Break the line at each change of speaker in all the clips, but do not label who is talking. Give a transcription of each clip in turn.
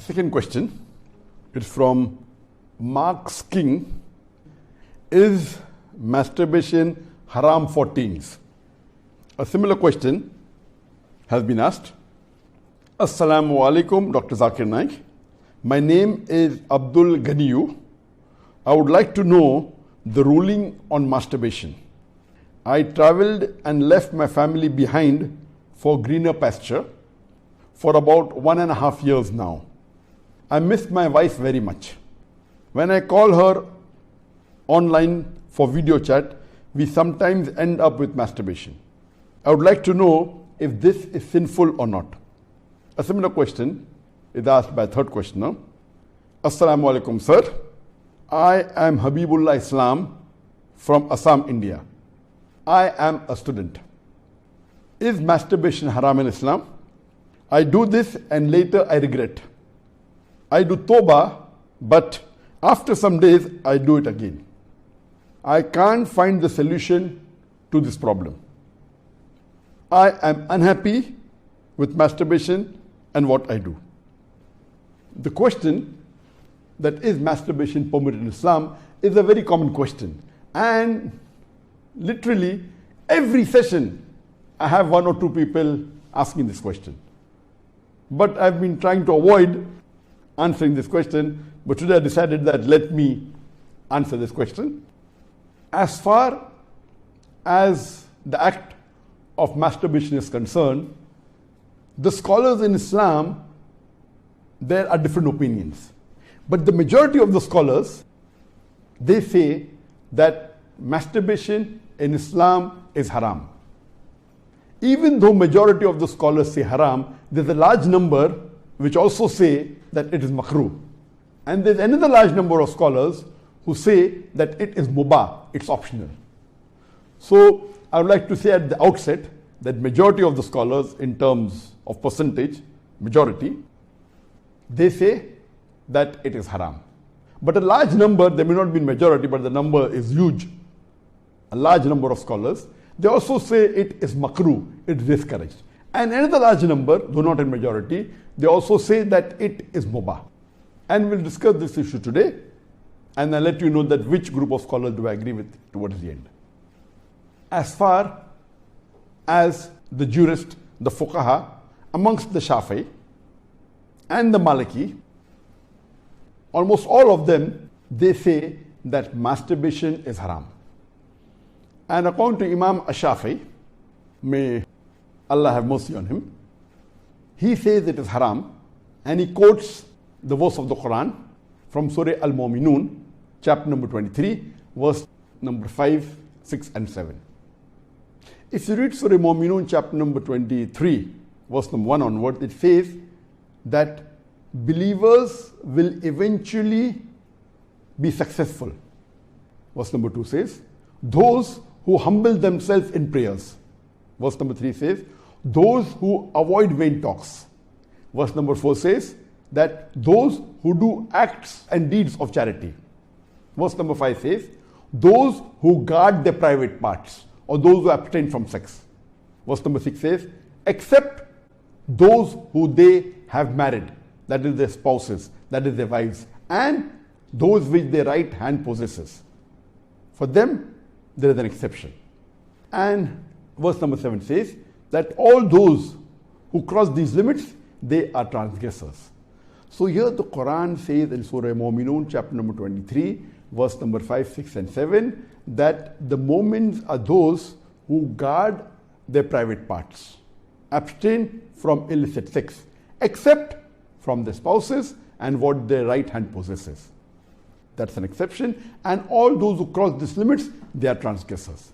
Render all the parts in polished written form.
second question is from Mark's King. Is masturbation haram for teens? A similar question has been asked. Assalamu alaikum, Dr. Zakir Naik. My name is Abdul Ganiyu. I would like to know the ruling on masturbation. I traveled and left my family behind for greener pasture for about 1.5 years now. I miss my wife very much. When I call her online for video chat, we sometimes end up with masturbation. I would like to know if this is sinful or not. A similar question is asked by a third questioner. Assalamu alaikum, sir. I am Habibullah Islam from Assam, India. I am a student. Is masturbation haram in Islam? I do this and later I regret. I do tawbah, but after some days I do it again. I can't find the solution to this problem. I am unhappy with masturbation and what I do. The question that is masturbation permitted in Islam is a very common question. And literally every session I have one or two people asking this question. But I've been trying to avoid answering this question, but today I decided that let me answer this question. As far as the act of masturbation is concerned, the scholars in Islam, there are different opinions. But the majority of the scholars, they say that masturbation in Islam is haram. Even though majority of the scholars say haram, there's a large number which also say that it is makruh. And there's another large number of scholars who say that it is mubah, it's optional. So I would like to say at the outset that majority of the scholars, in terms of percentage, majority, they say that it is haram. But a large number, there may not be majority, but the number is huge. A large number of scholars, they also say it is makruh, it is discouraged. And another large number, though not in majority, they also say that it is mubah. And we'll discuss this issue today, and I'll let you know that which group of scholars do I agree with towards the end. As far as the jurist, the fuqaha, amongst the Shafi'i and the Maliki, almost all of them, they say that masturbation is haram. And according to Imam Ash-Shafi'i, may Allah have mercy on him, he says it is haram, and he quotes the verse of the Quran from Surah Al-Mu'minun, chapter number 23, verse number 5, 6 and 7. If you read Surah Al-Mu'minun, chapter number 23, verse number 1 onward, it says that believers will eventually be successful. Verse number 2 says, those who humble themselves in prayers. Verse number 3 says, those who avoid vain talks. Verse number 4 says that those who do acts and deeds of charity. Verse number 5 says, those who guard their private parts, or those who abstain from sex. Verse number 6 says, except those who they have married, that is their spouses, that is their wives, and those which their right hand possesses. For them, there is an exception. And verse number 7 says that all those who cross these limits, they are transgressors. So here the Quran says in Surah Al-Mu'minun, chapter number 23, verse number 5, 6 and 7, that the mu'mins are those who guard their private parts, abstain from illicit sex, except from their spouses and what their right hand possesses. That's an exception. And all those who cross these limits, they are transgressors.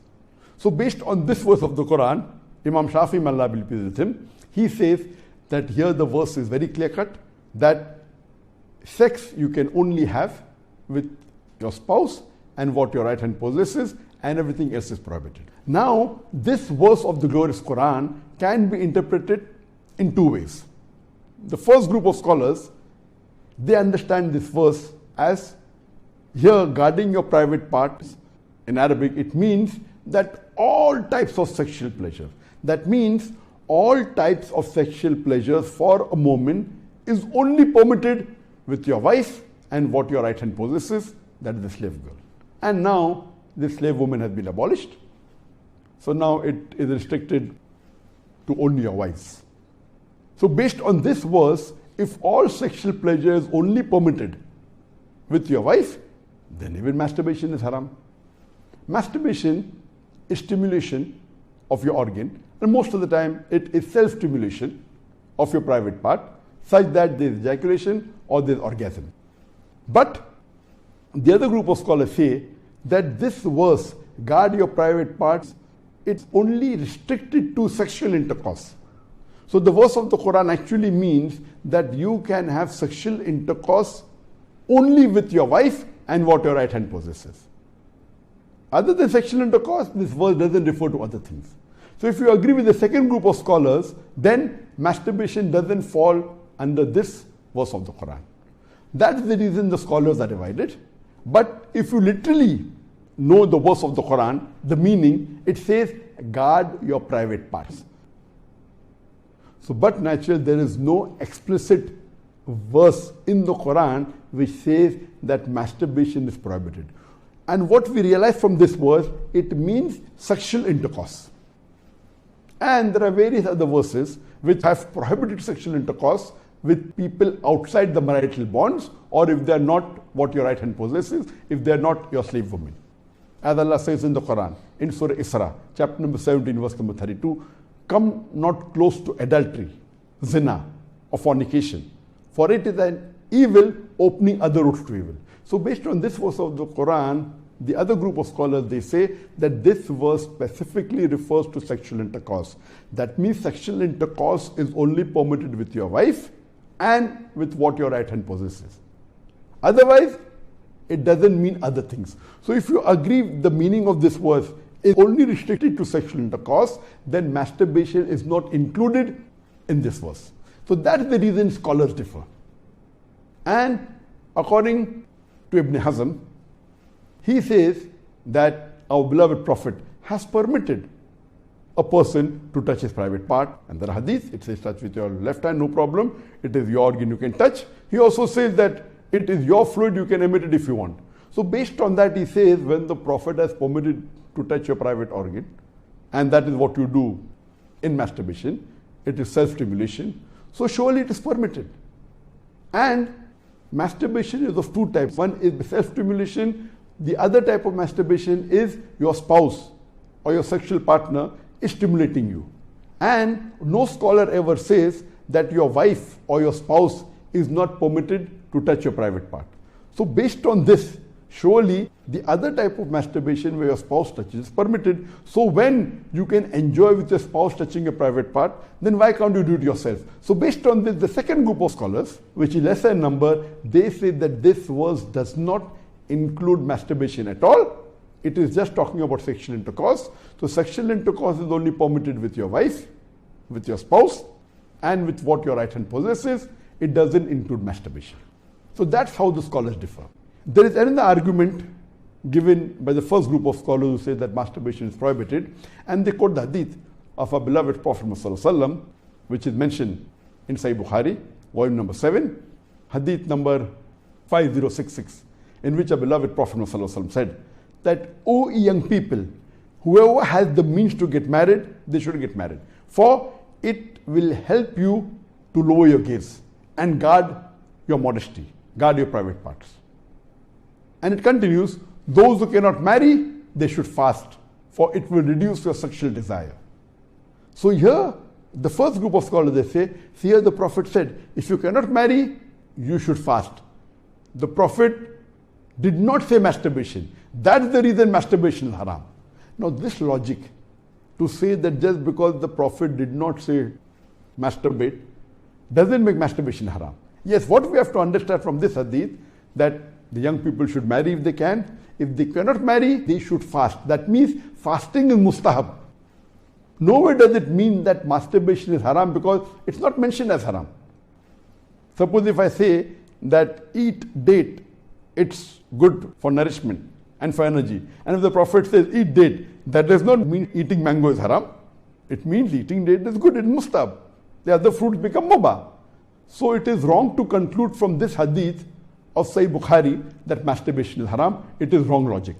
So based on this verse of the Quran, Imam Shafi'i, may Allah be pleased with him, he says that here the verse is very clear cut, that sex you can only have with your spouse and what your right hand possesses, and everything else is prohibited. Now, this verse of the glorious Quran can be interpreted in two ways. The first group of scholars, they understand this verse as here guarding your private parts. In Arabic, it means that all types of sexual pleasure. That means all types of sexual pleasures for a moment is only permitted with your wife and what your right hand possesses, that is the slave girl. And now the slave woman has been abolished. So now it is restricted to only your wives. So based on this verse, if all sexual pleasure is only permitted with your wife, then even masturbation is haram. Masturbation is stimulation of your organ, and most of the time it is self-stimulation of your private part, such that there is ejaculation or there is orgasm. But the other group of scholars say that this verse, guard your private parts, it's only restricted to sexual intercourse. So the verse of the Quran actually means that you can have sexual intercourse only with your wife and what your right hand possesses. Other than sexual intercourse, this verse doesn't refer to other things. So if you agree with the second group of scholars, then masturbation doesn't fall under this verse of the Quran. That's the reason the scholars are divided. But if you literally know the verse of the Quran, the meaning, it says, guard your private parts. So, but naturally, there is no explicit verse in the Quran which says that masturbation is prohibited. And what we realize from this verse, it means sexual intercourse. And there are various other verses which have prohibited sexual intercourse with people outside the marital bonds, or if they are not what your right hand possesses, if they are not your slave woman. As Allah says in the Quran, in Surah Isra, chapter number 17, verse number 32, come not close to adultery, zina, or fornication, for it is an evil opening other routes to evil. So based on this verse of the Quran, the other group of scholars, they say that this verse specifically refers to sexual intercourse. That means sexual intercourse is only permitted with your wife and with what your right hand possesses. Otherwise, it doesn't mean other things. So if you agree the meaning of this verse is only restricted to sexual intercourse, then masturbation is not included in this verse. So that's the reason scholars differ. And according to Ibn Hazm, he says that our beloved Prophet has permitted a person to touch his private part. And the hadith, it says touch with your left hand, no problem. It is your organ, you can touch. He also says that it is your fluid, you can emit it if you want. So based on that, he says when the Prophet has permitted to touch your private organ, and that is what you do in masturbation, it is self-stimulation, so surely it is permitted. And masturbation is of two types. One is self-stimulation. The other type of masturbation is your spouse or your sexual partner is stimulating you. And no scholar ever says that your wife or your spouse is not permitted to touch your private part. So based on this, surely the other type of masturbation where your spouse touches is permitted. So when you can enjoy with your spouse touching your private part, then why can't you do it yourself? So based on this, the second group of scholars, which is lesser in number, they say that this verse does not include masturbation at all. It is just talking about sexual intercourse. So sexual intercourse is only permitted with your wife, with your spouse, and with what your right hand possesses. It doesn't include masturbation. So that's how the scholars differ. There is another argument given by the first group of scholars who say that masturbation is prohibited, and they quote the hadith of our beloved Prophet ﷺ, which is mentioned in Sahih Bukhari, volume number 7, hadith number 5066, in which our beloved Prophet ﷺ said that, O young people, whoever has the means to get married, they should get married. For it will help you to lower your gaze and guard your modesty, guard your private parts. And it continues, those who cannot marry, they should fast, for it will reduce your sexual desire. So here, the first group of scholars, they say, here the Prophet said, if you cannot marry, you should fast. The Prophet did not say masturbation. That's the reason masturbation is haram. Now this logic, to say that just because the Prophet did not say masturbate, doesn't make masturbation haram. Yes, what we have to understand from this hadith, that the young people should marry if they can. If they cannot marry, they should fast. That means fasting is mustahab. Nowhere does it mean that masturbation is haram, because it's not mentioned as haram. Suppose if I say that eat date, it's good for nourishment and for energy. And if the Prophet says eat date, that does not mean eating mango is haram. It means eating date is good, it's mustahab. The other fruits become mubah. So it is wrong to conclude from this hadith of Sahih Bukhari that masturbation is haram. It is wrong logic.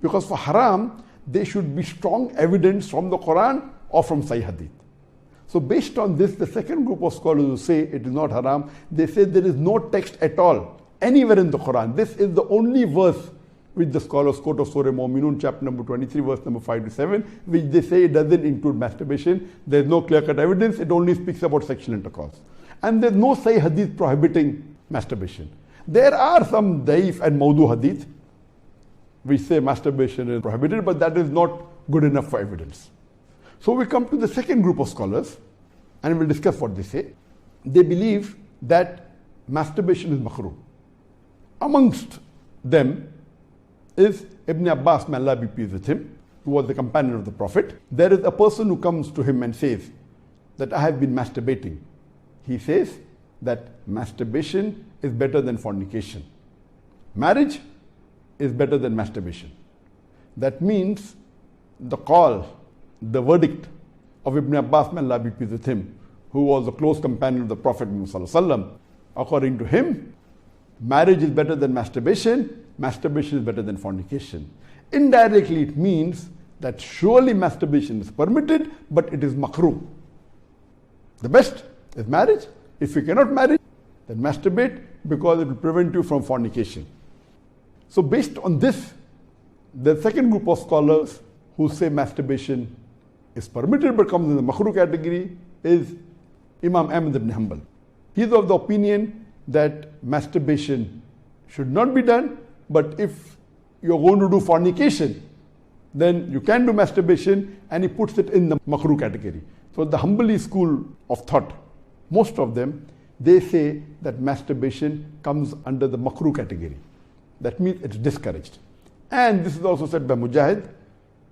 Because for haram, there should be strong evidence from the Quran or from Sahih hadith. So based on this, the second group of scholars who say it is not haram, they say there is no text at all anywhere in the Quran. This is the only verse which the scholars quote of Surah Mu'minun, chapter number 23, verse number 5 to 7, which they say it doesn't include masturbation. There is no clear-cut evidence. It only speaks about sexual intercourse. And there is no Sahih hadith prohibiting masturbation. There are some daif and mawdu hadith which say masturbation is prohibited, but that is not good enough for evidence. So we come to the second group of scholars, and we'll discuss what they say. They believe that masturbation is makruh. Amongst them is Ibn Abbas, may Allah be pleased with him, who was the companion of the Prophet. There is a person who comes to him and says that I have been masturbating. He says that masturbation is better than fornication. Marriage is better than masturbation. That means the call, the verdict of Ibn Abbas, may Allah be pleased with him, who was a close companion of the Prophet Muhammad, according to him, marriage is better than masturbation, masturbation is better than fornication. Indirectly, it means that surely masturbation is permitted, but it is makruh. The best is marriage. If you cannot marry, then masturbate, because it will prevent you from fornication. So based on this, the second group of scholars who say masturbation is permitted but comes in the makruh category is Imam Ahmad ibn Hanbal. He is of the opinion that masturbation should not be done, but if you're going to do fornication, then you can do masturbation, and he puts it in the makruh category. So the Hanbali school of thought, most of them, they say that masturbation comes under the makruh category. That means it's discouraged. And this is also said by Mujahid.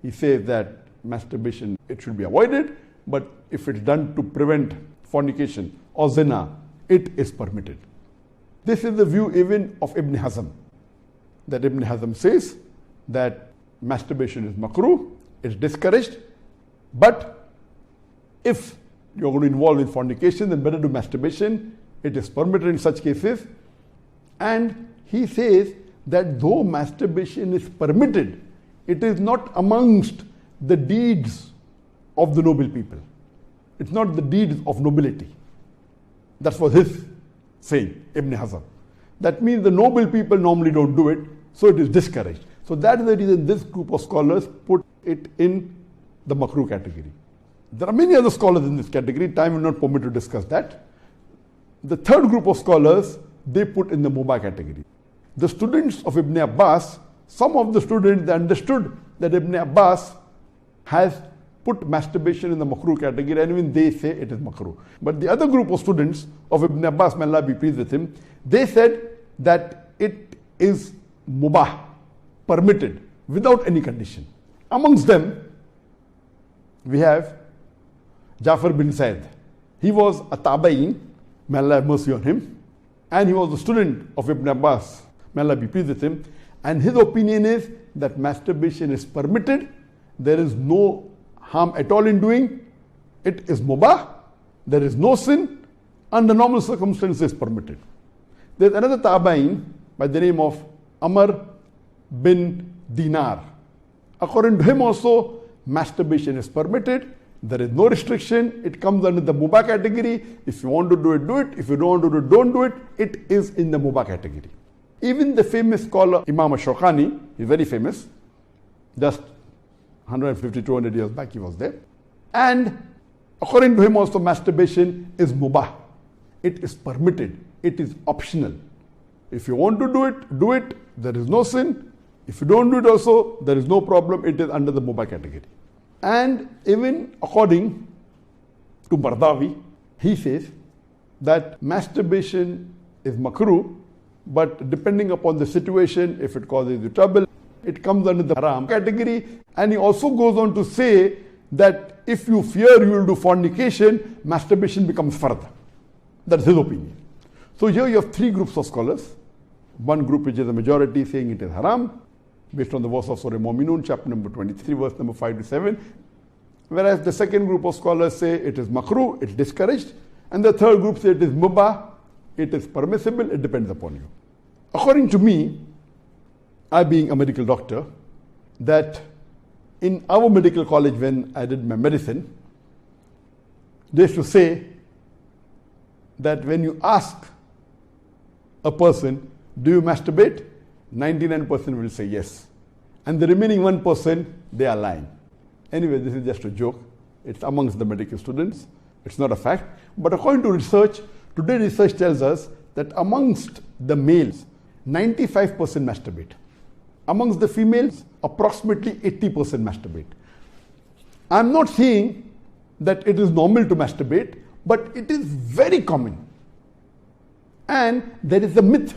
He says that masturbation, it should be avoided, but if it's done to prevent fornication or zina, it is permitted. This is the view even of Ibn Hazm, that Ibn Hazm says that masturbation is makruh, it's discouraged, but if you're going to involve in fornication, then better do masturbation, it is permitted in such cases. And he says that though masturbation is permitted, it is not amongst the deeds of the noble people. It's not the deeds of nobility. That's what his saying, Ibn Hazm. That means the noble people normally don't do it, so it is discouraged. So that is the reason this group of scholars put it in the makruh category. There are many other scholars in this category. Time will not permit to discuss that. The third group of scholars, they put in the mubah category. The students of Ibn Abbas, some of the students, they understood that Ibn Abbas has put masturbation in the makruh category, and even they say it is makruh. But the other group of students of Ibn Abbas, may Allah be pleased with him, they said that it is mubah, permitted, without any condition. Amongst them, we have Jafar bin Zaid. He was a tabain, may Allah have mercy on him, and he was a student of Ibn Abbas, may Allah be pleased with him, and his opinion is that masturbation is permitted, there is no harm at all in doing, it is mubah, there is no sin, under normal circumstances permitted. There is another tabain by the name of Amr bin Dinar. According to him also, masturbation is permitted, there is no restriction, it comes under the mubah category. If you want to do it, do it. If you don't want to do it, don't do it. It is in the mubah category. Even the famous scholar Imam Shawkani, he's very famous, just 150, 200 years back he was there. And according to him also, masturbation is mubah. It is permitted. It is optional. If you want to do it, do it. There is no sin. If you don't do it also, there is no problem. It is under the mubah category. And even according to Bardawi, he says that masturbation is makruh, but depending upon the situation, if it causes you trouble, it comes under the haram category. And he also goes on to say that if you fear you will do fornication, masturbation becomes fard. That's his opinion. So here you have three groups of scholars. One group which is the majority saying it is haram, based on the verse of Surah Mu'minun, chapter number 23, verse number 5 to 7. Whereas the second group of scholars say it is makruh, it's discouraged. And the third group say it is mubah, it is permissible, it depends upon you. According to me, I being a medical doctor, that in our medical college when I did my medicine, they used to say that when you ask a person, do you masturbate? 99% will say yes. And the remaining 1%, they are lying. Anyway, this is just a joke. It's amongst the medical students. It's not a fact. But according to research, today research tells us that amongst the males, 95% masturbate. Amongst the females, approximately 80% masturbate. I'm not saying that it is normal to masturbate, but it is very common. And there is a myth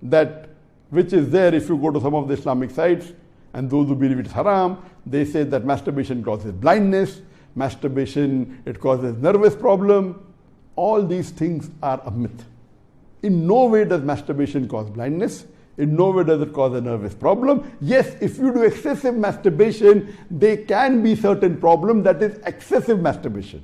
that which is there if you go to some of the Islamic sites, and those who believe it's haram, they say that masturbation causes blindness, masturbation, it causes nervous problem. All these things are a myth. In no way does masturbation cause blindness. In no way does it cause a nervous problem. Yes, if you do excessive masturbation, there can be certain problem, that is excessive masturbation.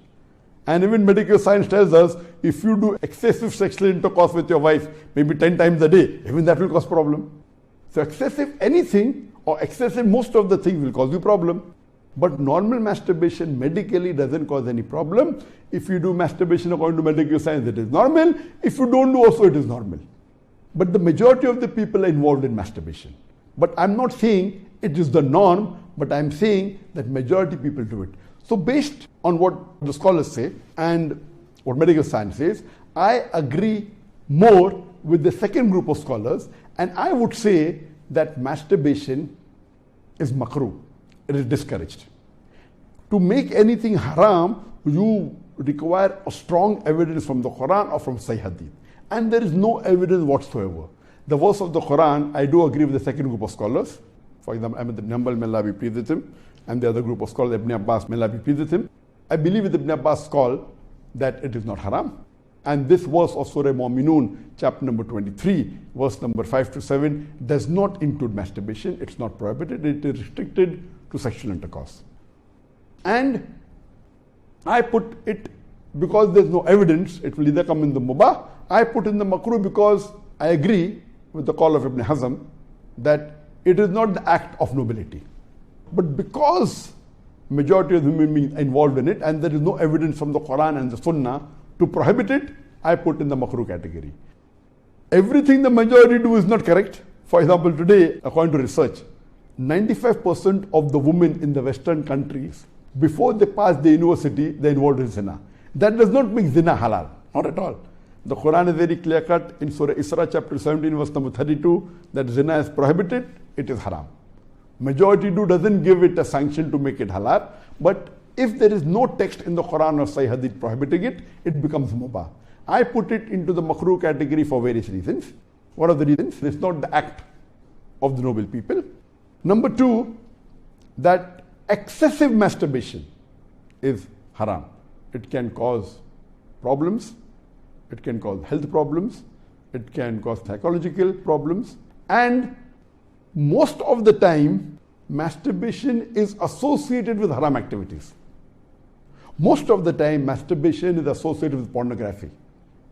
And even medical science tells us, if you do excessive sexual intercourse with your wife, maybe 10 times a day, even that will cause problem. So excessive anything or excessive most of the things will cause you problem. But normal masturbation medically doesn't cause any problem. If you do masturbation according to medical science, it is normal. If you don't do also, it is normal. But the majority of the people are involved in masturbation. But I'm not saying it is the norm, but I'm saying that majority people do it. So based on what the scholars say and what medical science says, I agree more with the second group of scholars, and I would say that masturbation is makruh. It is discouraged. To make anything haram, you require a strong evidence from the Quran or from Sahih Hadith. And there is no evidence whatsoever. The verse of the Quran, I do agree with the second group of scholars. For example, Ahmad ibn Hanbal, may Allah be pleased with him, and the other group of scholars, Ibn Abbas, may Allah be pleased with him. I believe with Ibn Abbas' call that it is not haram. And this verse of Surah Mu'minun, chapter number 23, verse number 5 to 7, does not include masturbation. It's not prohibited. It is restricted to sexual intercourse. And I put it, because there's no evidence, it will either come in the mubah. I put in the makruh because I agree with the call of Ibn Hazm that it is not the act of nobility. But because majority of human beings are involved in it and there is no evidence from the Quran and the Sunnah to prohibit it, I put in the makruh category. Everything the majority do is not correct. For example, today, according to research, 95% of the women in the Western countries, before they pass the university, they're involved in zina. That does not make zina halal, not at all. The Quran is very clear cut in Surah Isra chapter 17 verse number 32 that zina is prohibited, it is haram. Majority do doesn't give it a sanction to make it halal, but if there is no text in the Quran or Sahih Hadith prohibiting it, it becomes mubah. I put it into the makruh category for various reasons. What are the reasons? It's not the act of the noble people. Number two, that excessive masturbation is haram. It can cause problems, it can cause health problems, it can cause psychological problems, and most of the time, masturbation is associated with haram activities. Most of the time, masturbation is associated with pornography.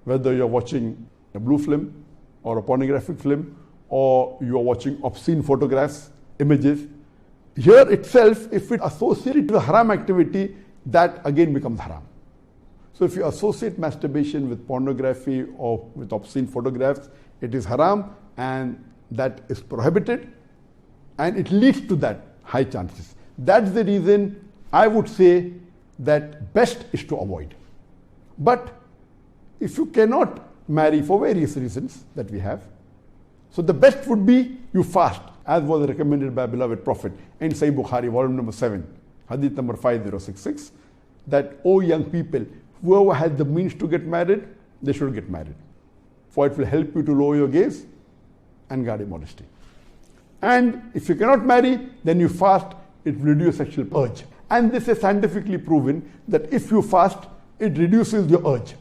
Whether you're watching a blue film or a pornographic film, or you're watching obscene photographs, images. Here itself, if it associated with haram activity, that again becomes haram. So if you associate masturbation with pornography or with obscene photographs, it is haram and that is prohibited, and it leads to that high chances. That's the reason I would say that best is to avoid. But if you cannot marry for various reasons that we have, so the best would be you fast, as was recommended by beloved Prophet in Sahih Bukhari, volume number 7, hadith number 5066, that, O young people, whoever has the means to get married, they should get married. For it will help you to lower your gaze and guard your modesty. And if you cannot marry, then you fast, it will reduce sexual urge. And this is scientifically proven that if you fast, it reduces your urge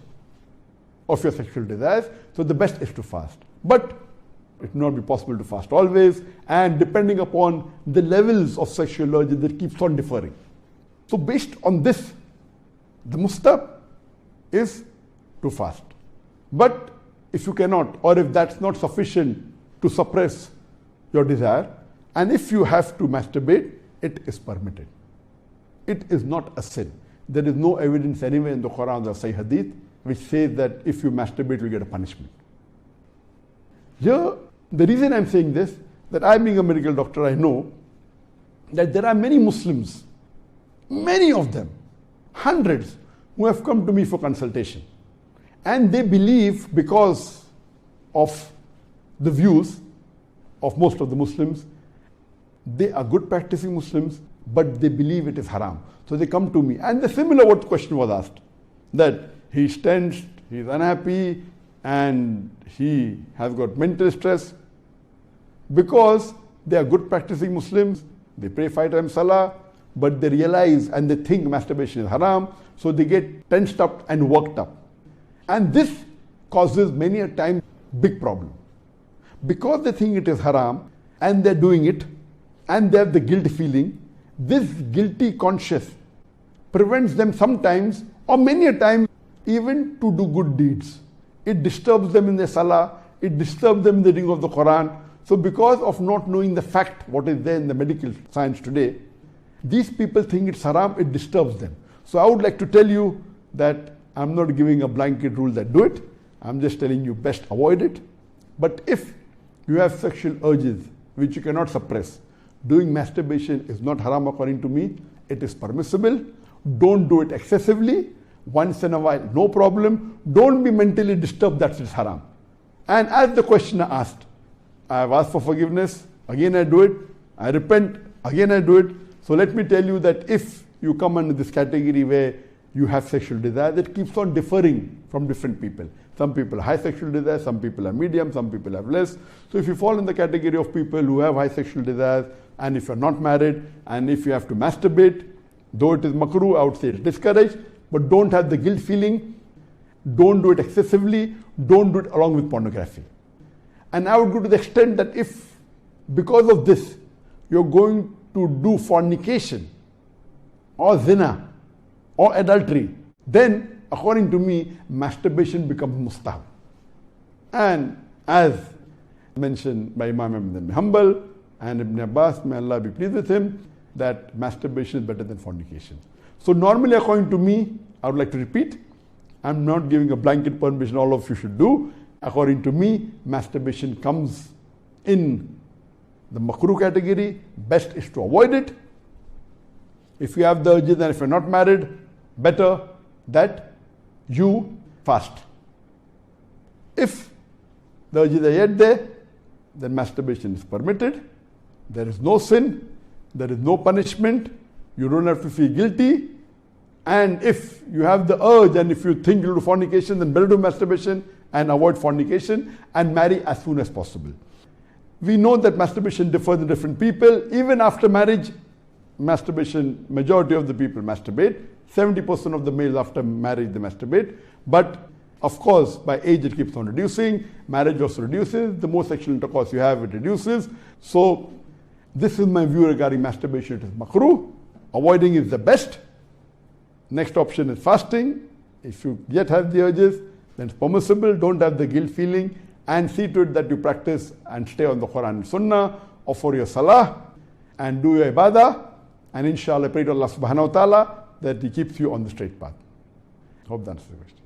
of your sexual desires. So the best is to fast. But it will not be possible to fast always, and depending upon the levels of sexual urge, that keeps on differing. So based on this, the mustahab is to fast. But if you cannot, or if that's not sufficient to suppress your desire, and if you have to masturbate, it is permitted. It is not a sin. There is no evidence anywhere in the Quran or Sahih Hadith which says that if you masturbate, you get a punishment. Here, the reason I'm saying this, that I being a medical doctor, I know that there are many Muslims, many of them, hundreds, who have come to me for consultation. And they believe, because of the views of most of the Muslims, they are good practicing Muslims, but they believe it is haram. So they come to me. And the similar what question was asked, that he's tensed, he's unhappy, and he has got mental stress. Because they are good practicing Muslims, they pray 5 times salah, but they realize and they think masturbation is haram, so they get tensed up and worked up. And this causes many a time big problem. Because they think it is haram and they're doing it and they have the guilt feeling, this guilty conscience prevents them sometimes or many a time even to do good deeds. It disturbs them in their salah, it disturbs them in the reading of the Quran. So because of not knowing the fact, what is there in the medical science today, these people think it's haram, it disturbs them. So I would like to tell you that I'm not giving a blanket rule that do it. I'm just telling you best avoid it. But if you have sexual urges which you cannot suppress, doing masturbation is not haram according to me. It is permissible. Don't do it excessively. Once in a while, no problem. Don't be mentally disturbed that it's haram. And as the questioner asked, I have asked for forgiveness. Again I do it. I repent. Again I do it. So let me tell you that if you come under this category where you have sexual desire, that keeps on differing from different people. Some people have high sexual desire, some people are medium, some people have less. So if you fall in the category of people who have high sexual desires, and if you're not married, and if you have to masturbate, though it is makruh, I would say it's discouraged, but don't have the guilt feeling, don't do it excessively, don't do it along with pornography. And I would go to the extent that if, because of this, you're going to do fornication, or zina, or adultery, then according to me, masturbation becomes mustahab. And as mentioned by Imam Ibn Hanbal and Ibn Abbas, may Allah be pleased with him, that masturbation is better than fornication. So normally according to me, I would like to repeat, I'm not giving a blanket permission all of you should do. According to me, masturbation comes in the makruh category. Best is to avoid it. If you have the urges and if you're not married, better that you fast. If the urges are yet there, then masturbation is permitted. There is no sin, there is no punishment, you don't have to feel guilty. And if you have the urge and if you think you'll do fornication, then better do masturbation and avoid fornication and marry as soon as possible. We know that masturbation differs in different people. Even after marriage, masturbation, majority of the people masturbate. 70% of the males after marriage, they masturbate. But of course, by age it keeps on reducing. Marriage also reduces. The more sexual intercourse you have, it reduces. So this is my view regarding masturbation. It is makruh. Avoiding is the best. Next option is fasting. If you yet have the urges, then it's permissible. Don't have the guilt feeling. And see to it that you practice and stay on the Quran and Sunnah, offer your salah, and do your ibadah. And inshallah, pray to Allah subhanahu wa ta'ala that He keeps you on the straight path. Hope that answers the question.